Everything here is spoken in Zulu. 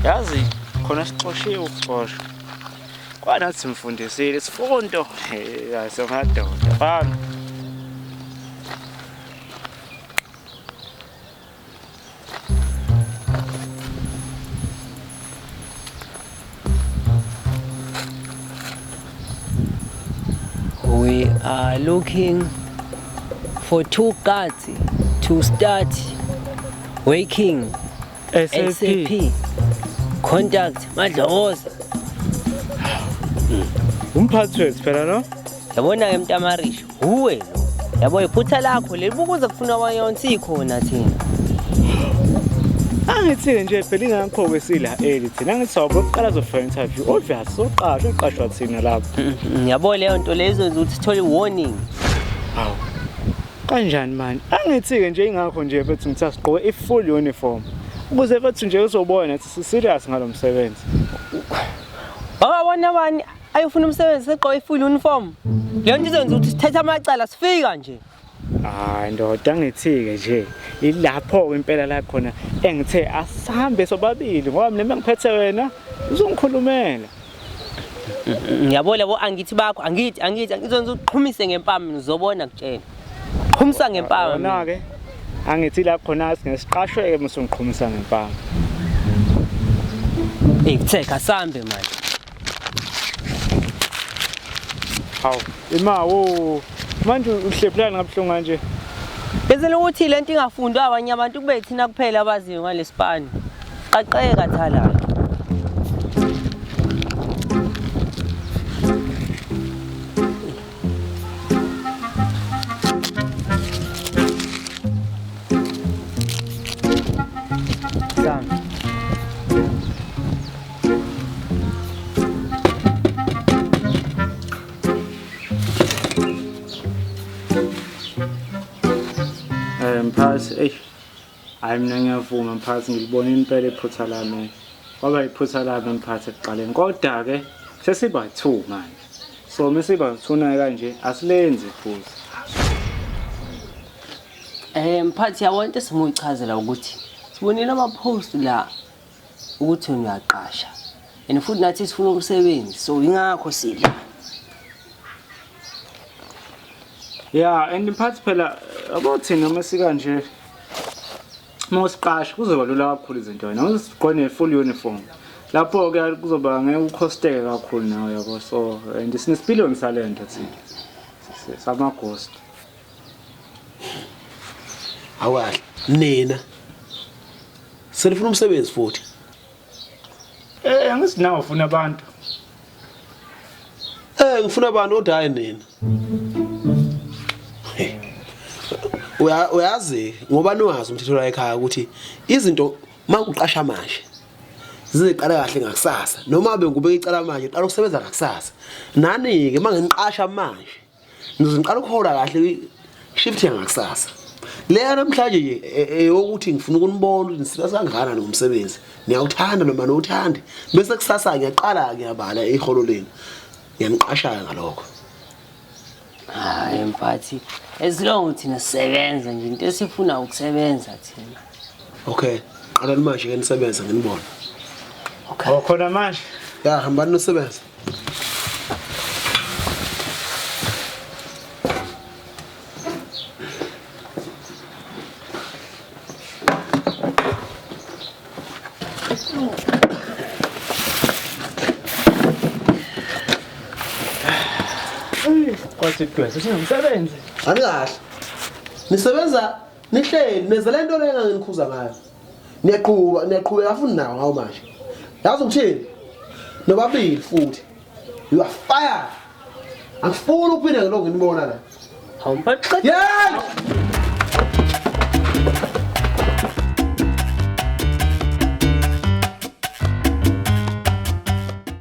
Yazi khona sixoshiwe ukuxoshwa. Kwanathi simfundisile isifundo yasemadoda bami. We are looking for 2 guards to start working. SAP. Contact Madloza. Umphathi wethu phela no? Yabona ke Mtamarishi, uwe lo. Yabo iphutha lakho lelibukuza kufuna wayonsi khona thina. Angithi nje phela ingakho kwesila thina ngithi awubokuqala zofuna interview obvious soqashwa uqashwa thina lapha. Yabo leyo nto lezo ukuthi sithole warning. Hawu. Kanjani manje? Angithi ke nje ingakho nje bethu ngithi asigqoke i-full uniform. Ukuze bethu nje uzobona ukuthi si-serious ngalomsebenzi. Wabona bani ayofuna umsebenzi segqoke i-full uniform? Leyo nto izenza ukuthi sithethe amacala sifika nje. Hayi ndoda ngithike nje ilapho impela la khona engithe asihambe sobabili ngoba mina ngiphethe wena uzongikhulumela. Ngiyabona labo angithi bakho angithi ngizonza uqhumise ngempama uzobona kutshela. Qhumisa ngempama. Wona ke angithi lapho khona singesiqashweke mase ngiqhumisa ngempama. Ngitheka sambe manje. Hawu imawo manje uhlephulana ngabuhlungu kanje. Bese lokuthi lento ingafundwa abanye abantu kube thina kuphela abaziyo ngalesipani. Qaqeka thala. Mphakathi hayi mina ngiyavuma mphakathi ngilibona impela iphutha lami ngoba iphutha lami mphakathi ekuqaleni kodwa ke sesiba 2 manje so mesiba 2 naye kanje asilenzi iphutha. Mphathi yabona into simuchazela ukuthi sibonile ama post la ukuthi uyaqasha and futhi nathi sifuna umsebenzi so ingakho sila. Yeah, and mphakathi phela abothina masika nje mosiqasha kuzoba lula kakhulu izinto wena usigqone full uniform lapho ke kuzoba ngeke ukhosteke kakhulu nawe yabo so and sinesipiliyoni salento thina sama ghost. Awali nina selifuna umsebenzi futhi angithi nawe ufuna abantu ngifuna abantu odayi nina uyazi ngoba niwazi umthetho la ekhaya ukuthi izinto makuqasha manje ziziqala kahle ngakusasa noma abe ngubeka icala manje uqala ukusebenza ngakusasa nani ke mangeniqasha manje ngizoqala ukuhola kahle shift yangakusasa leya namhlanje nje eyokuthi ngifuna ukunibona ukuthi nisila sangana nomsebenzi niyawuthanda noma nothande bese kusasa ngiyaqala ngiyabala iholo leni ngiyaniqasha ngalokho. Hayi mphathi esilongo thina sisebenza nje into esifuna ukusebenza thina. Okay qala manje ke nisebenza nginibona. Okay khona manje ya hambani nosebenza. kwathi igwese singumsebenzi Anikahle nisebenza nihleli neza lento le engangikhuza ngayo niyaqhubeka futhi nawo ngawo manje yazi ukuthini nobabili futhi you are fired angifuni uphinde ngelongo nginibona la awumphathi yeah